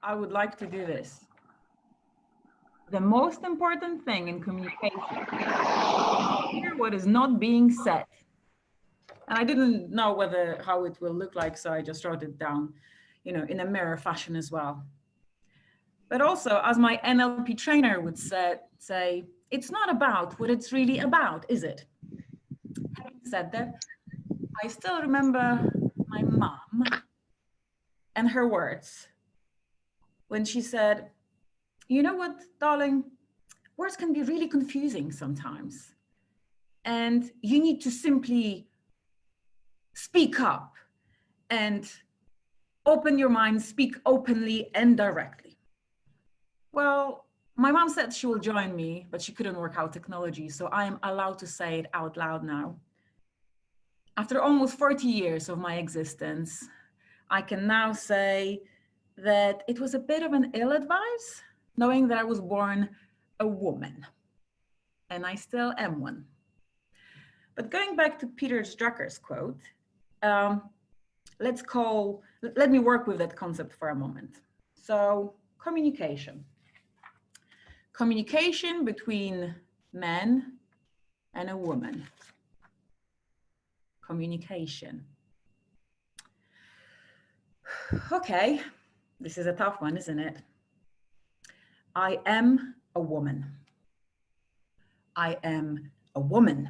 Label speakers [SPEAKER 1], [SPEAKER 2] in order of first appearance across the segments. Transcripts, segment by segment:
[SPEAKER 1] I would like to do this. The most important thing in communication is hear what is not being said. And I didn't know how it will look like, so I just wrote it down, in a mirror fashion as well. But also, as my NLP trainer would say, it's not about what it's really about, is it? Having said that, I still remember my mom and her words when she said, you know what, darling, words can be really confusing sometimes. And you need to simply speak up and open your mind, speak openly and directly. Well, my mom said she will join me, but she couldn't work out technology, so I am allowed to say it out loud now. After almost 40 years of my existence, I can now say that it was a bit of an ill advice, knowing that I was born a woman, and I still am one. But going back to Peter Drucker's quote, let me work with that concept for a moment. So communication. Communication between men and a woman. Communication. Okay, this is a tough one, isn't it? I am a woman. I am a woman.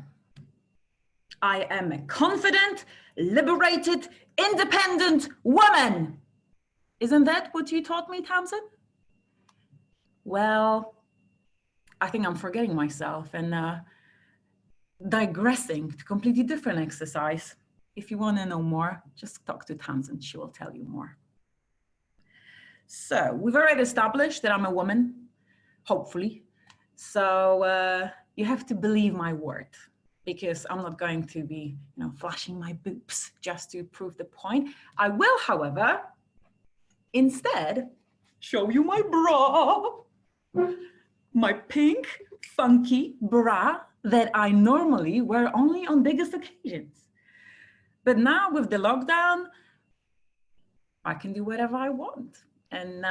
[SPEAKER 1] I am a confident, liberated, independent woman. Isn't that what you taught me, Tamsin? Well, I think I'm forgetting myself and digressing to completely different exercise. If you want to know more, just talk to Tamsin. She will tell you more. So we've already established that I'm a woman, hopefully. So you have to believe my word, because I'm not going to be, flashing my boobs just to prove the point. I will, however, instead show you my bra, my pink, funky bra that I normally wear only on biggest occasions. But now with the lockdown, I can do whatever I want. And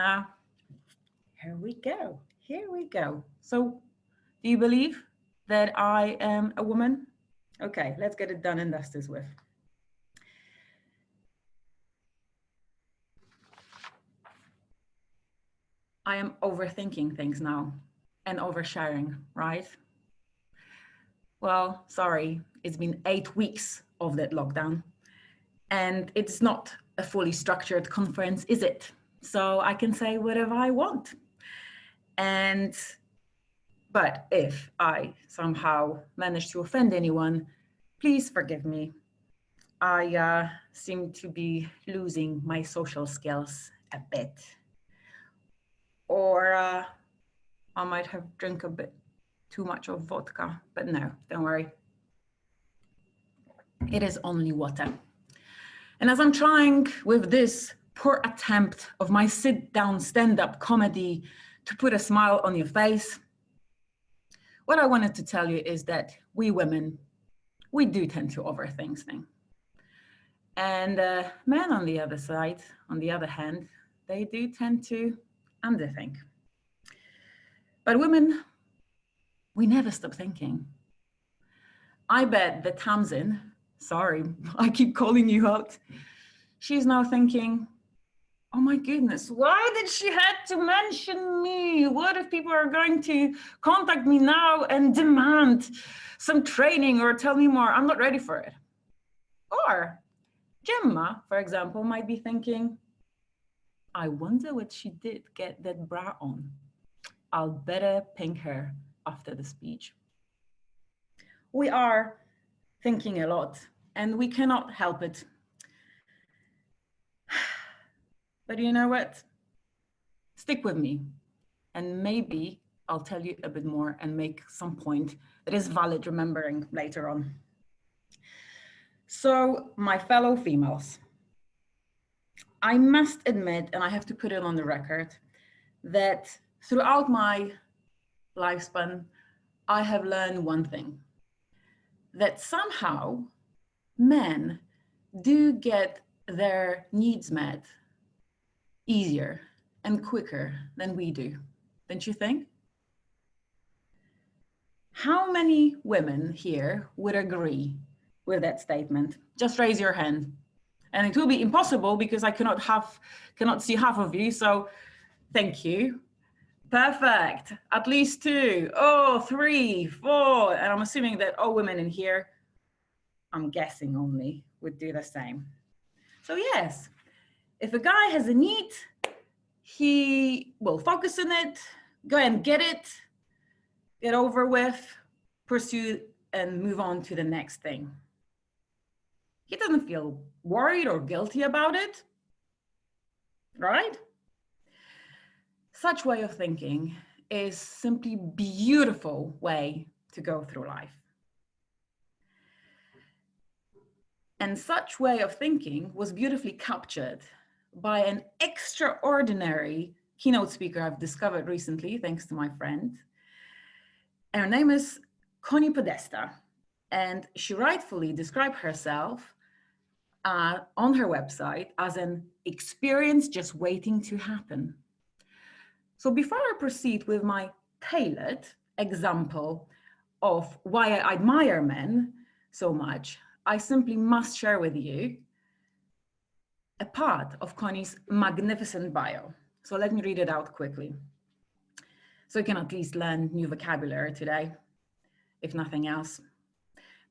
[SPEAKER 1] here we go. Here we go. So do you believe that I am a woman? Okay, let's get it done and dusted with. I am overthinking things now and oversharing, right? Well, sorry, it's been 8 weeks of that lockdown, and it's not a fully structured conference, is it? So I can say whatever I want. But if I somehow manage to offend anyone, please forgive me. I seem to be losing my social skills a bit. Or I might have drunk a bit too much of vodka, but no, don't worry. It is only water. And as I'm trying with this poor attempt of my sit-down stand-up comedy to put a smile on your face, what I wanted to tell you is that we women, we do tend to overthink things. And men on the other side, on the other hand, they do tend to underthink. But women, we never stop thinking. I bet that Tamsin, sorry, I keep calling you out, she's now thinking, oh my goodness, why did she have to mention me? What if people are going to contact me now and demand some training or tell me more? I'm not ready for it. Or Gemma, for example, might be thinking, I wonder what she did get that bra on. I'll better ping her after the speech. We are thinking a lot and we cannot help it. But you know what? Stick with me and maybe I'll tell you a bit more and make some point that is valid remembering later on. So my fellow females, I must admit, and I have to put it on the record, that throughout my lifespan, I have learned one thing, that somehow men do get their needs met easier and quicker than we do, don't you think? How many women here would agree with that statement? Just raise your hand. And it will be impossible because I cannot see half of you, so thank you. Perfect, at least 2. Oh, 3, 4, and I'm assuming that all women in here, I'm guessing only, would do the same. So yes, if a guy has a need, he will focus on it, go and get it, get over with, pursue, and move on to the next thing. He doesn't feel worried or guilty about it, right? Such way of thinking is simply beautiful way to go through life. And such way of thinking was beautifully captured by an extraordinary keynote speaker I've discovered recently, thanks to my friend. Her name is Connie Podesta, and she rightfully described herself on her website as an experience just waiting to happen. So before I proceed with my tailored example of why I admire men so much, I simply must share with you a part of Connie's magnificent bio. So let me read it out quickly, so you can at least learn new vocabulary today, if nothing else.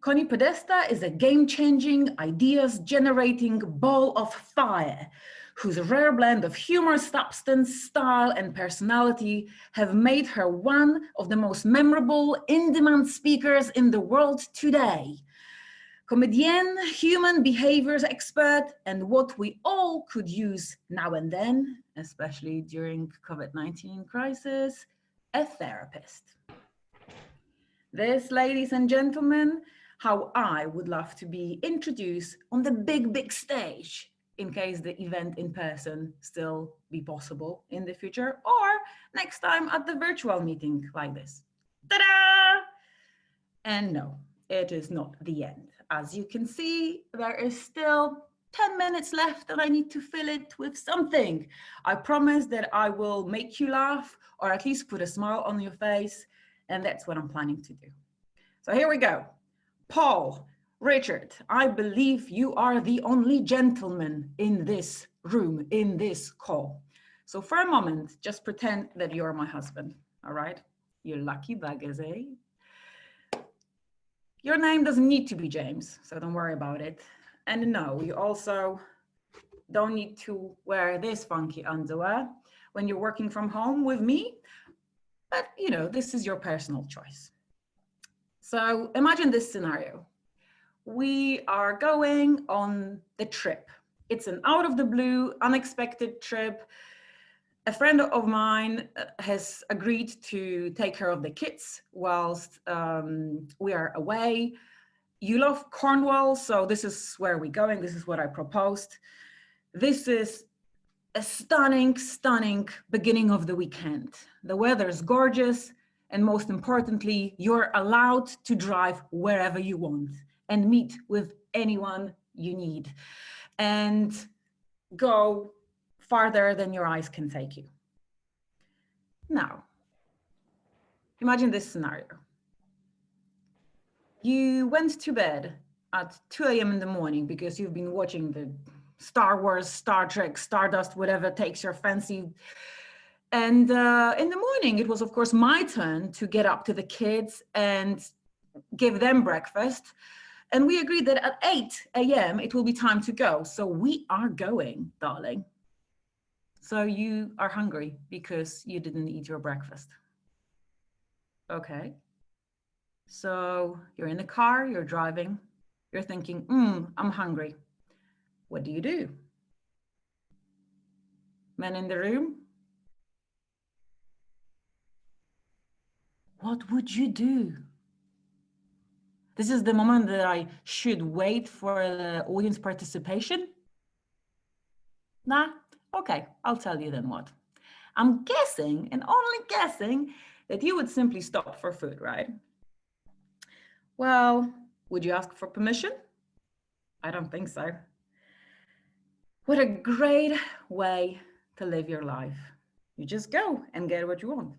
[SPEAKER 1] Connie Podesta is a game-changing, ideas-generating ball of fire whose rare blend of humor, substance, style, and personality have made her one of the most memorable, in-demand speakers in the world today. Comedienne, human behaviors expert, and what we all could use now and then, especially during COVID-19 crisis, a therapist. This, ladies and gentlemen, how I would love to be introduced on the big, big stage, in case the event in person still be possible in the future, or next time at the virtual meeting like this. Ta-da! And no, it is not the end. As you can see, there is still 10 minutes left and I need to fill it with something. I promise that I will make you laugh or at least put a smile on your face, and that's what I'm planning to do. So here we go. Paul, Richard, I believe you are the only gentleman in this room, in this call. So for a moment, just pretend that you're my husband, all right? You lucky buggers, eh? Your name doesn't need to be James, so don't worry about it. And no, you also don't need to wear this funky underwear when you're working from home with me, but you know, this is your personal choice. So imagine this scenario. We are going on the trip. It's an out of the blue, unexpected trip. A friend of mine has agreed to take care of the kids whilst we are away. You love Cornwall, so this is where we're going. This is what I proposed. This is a stunning, stunning beginning of the weekend. The weather is gorgeous, and most importantly, you're allowed to drive wherever you want and meet with anyone you need and go farther than your eyes can take you. Now, imagine this scenario. You went to bed at 2 a.m. in the morning because you've been watching the Star Wars, Star Trek, Stardust, whatever takes your fancy. And in the morning, it was, of course, my turn to get up to the kids and give them breakfast. And we agreed that at 8 a.m., it will be time to go. So we are going, darling. So you are hungry because you didn't eat your breakfast. Okay. So you're in the car, you're driving, you're thinking, I'm hungry. What do you do? Men in the room? What would you do? This is the moment that I should wait for the audience participation? Nah? Okay, I'll tell you then what. I'm guessing, and only guessing, that you would simply stop for food, right? Well, would you ask for permission? I don't think so. What a great way to live your life. You just go and get what you want.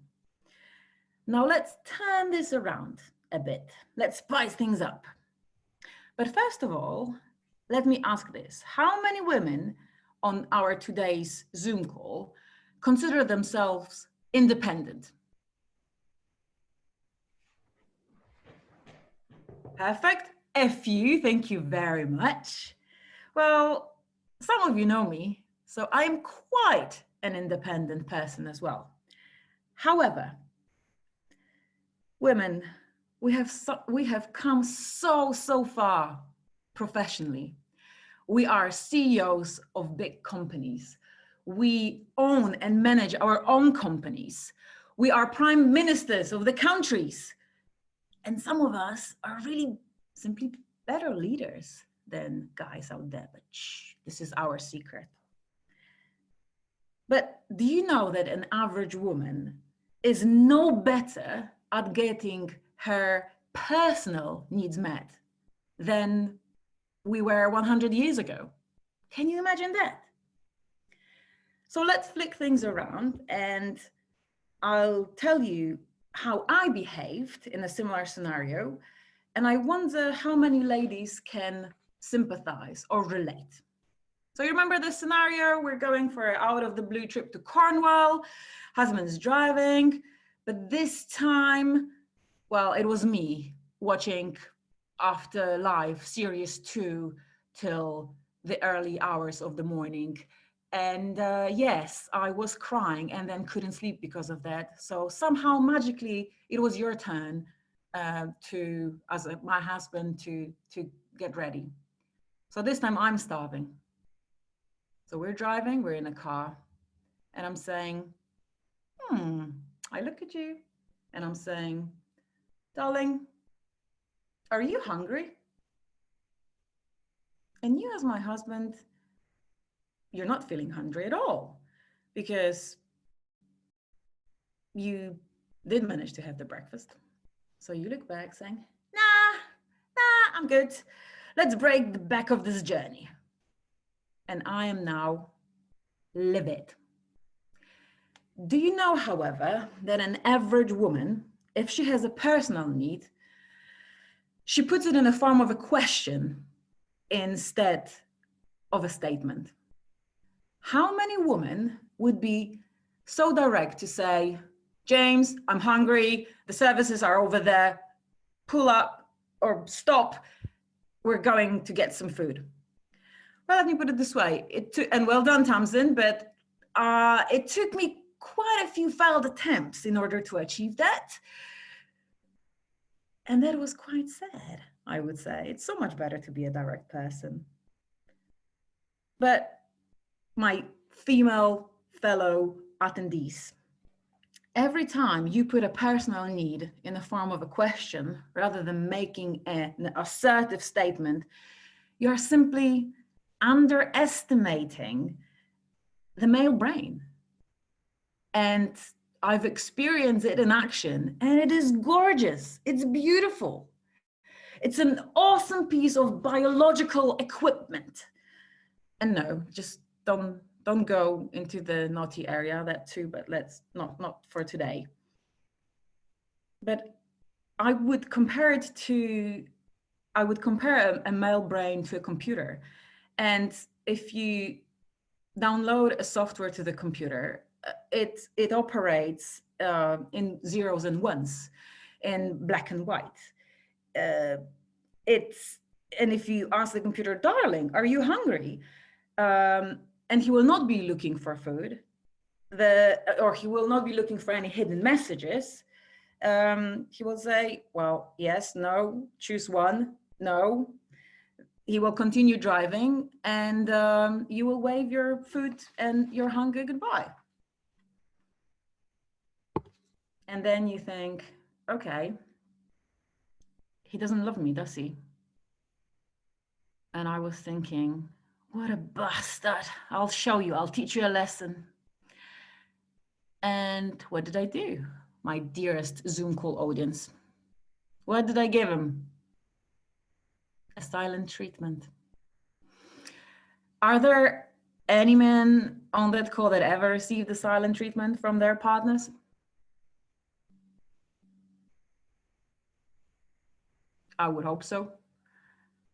[SPEAKER 1] Now let's turn this around a bit. Let's spice things up. But first of all, let me ask this. How many women on our today's Zoom call consider themselves independent? Perfect. A few, thank you very much. Well, some of you know me, so I'm quite an independent person as well. However, women, we have come so far professionally. We are CEOs of big companies. We own and manage our own companies. We are prime ministers of the countries. And some of us are really simply better leaders than guys out there, but shh, this is our secret. But do you know that an average woman is no better at getting her personal needs met than we were 100 years ago? Can you imagine that? So let's flick things around and I'll tell you how I behaved in a similar scenario. And I wonder how many ladies can sympathize or relate. So you remember the scenario? We're going for an out of the blue trip to Cornwall. Husband's driving, but this time, well, it was me watching After Life Series 2 till the early hours of the morning. And yes, I was crying and then couldn't sleep because of that. So somehow magically, it was your turn my husband to get ready. So this time I'm starving. So we're driving, we're in a car, and I'm saying, I look at you and I'm saying, darling, are you hungry? And you as my husband, you're not feeling hungry at all because you did manage to have the breakfast. So you look back saying, nah, I'm good. Let's break the back of this journey. And I am now livid. Do you know, however, that an average woman, if she has a personal need, she puts it in the form of a question instead of a statement? How many women would be so direct to say, James, I'm hungry, the services are over there, pull up or stop, we're going to get some food? Well, let me put it this way, and well done, Tamsin, but it took me quite a few failed attempts in order to achieve that. And that was quite sad, I would say. It's so much better to be a direct person. But my female fellow attendees, every time you put a personal need in the form of a question, rather than making an assertive statement, you're simply underestimating the male brain. And I've experienced it in action, and it is gorgeous. It's beautiful. It's an awesome piece of biological equipment. And no, just don't go into the naughty area, that too, but let's not for today. But I would compare a male brain to a computer. And if you download a software to the computer, it operates in zeros and ones, in black and white. And if you ask the computer, darling, are you hungry? And he will not be looking for food, or he will not be looking for any hidden messages. He will say, well, yes, no, choose one, no. He will continue driving, and you will wave your food and your hunger goodbye. And then you think, okay, he doesn't love me, does he? And I was thinking, what a bastard. I'll show you, I'll teach you a lesson. And what did I do, my dearest Zoom call audience? What did I give him? A silent treatment. Are there Any men on that call that ever received the silent treatment from their partners? I would hope so.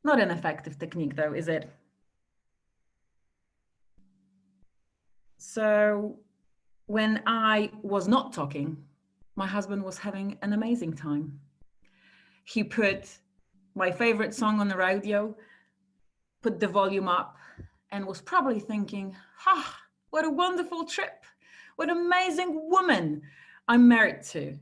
[SPEAKER 1] Not an effective technique though, is it? So when I was not talking, my husband was having an amazing time. He put my favorite song on the radio, put the volume up, and was probably thinking, what a wonderful trip. What an amazing woman I'm married to.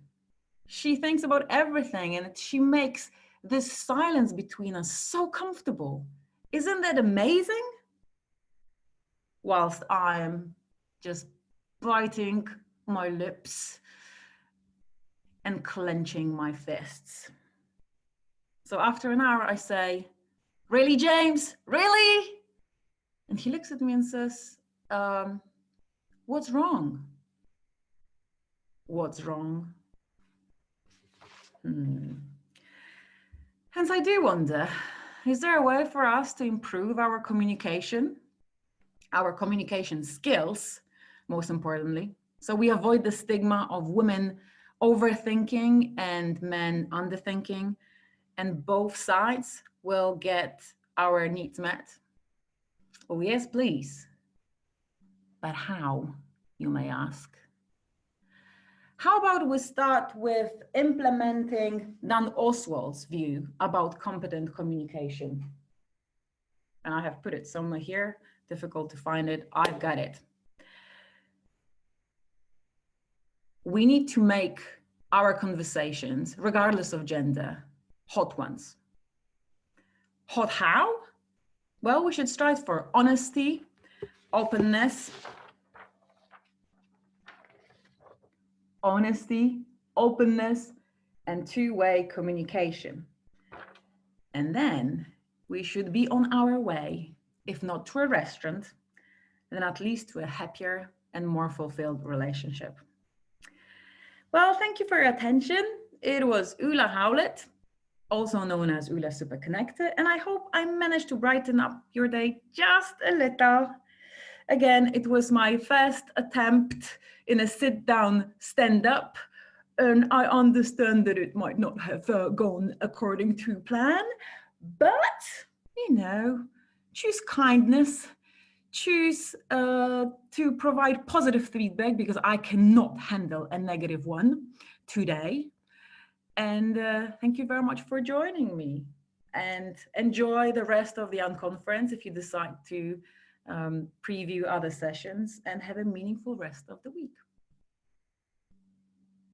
[SPEAKER 1] She thinks about everything and she makes this silence between us so comfortable. Isn't that amazing? Whilst I'm just biting my lips and clenching my fists. So after an hour, I say, really, James? Really? And he looks at me and says, what's wrong? What's wrong? Hence, I do wonder, is there a way for us to improve our communication skills, most importantly, so we avoid the stigma of women overthinking and men underthinking, and both sides will get our needs met? Oh, yes, please. But how, you may ask? How about we start with implementing Dan Oswald's view about competent communication? And I have put it somewhere here, difficult to find it. I've got it. We need to make our conversations, regardless of gender, hot ones. Hot how? Well, we should strive for honesty, openness, and two-way communication. And then we should be on our way, if not to a restaurant, then at least to a happier and more fulfilled relationship. Well, thank you for your attention. It was Ula Howlett, also known as Ula Super Connected, and I hope I managed to brighten up your day just a little. Again, it was my first attempt in a sit-down stand-up, and I understand that it might not have gone according to plan, but, you know, choose kindness, choose to provide positive feedback, because I cannot handle a negative one today. And thank you very much for joining me, and enjoy the rest of the unconference if you decide to preview other sessions, and have a meaningful rest of the week.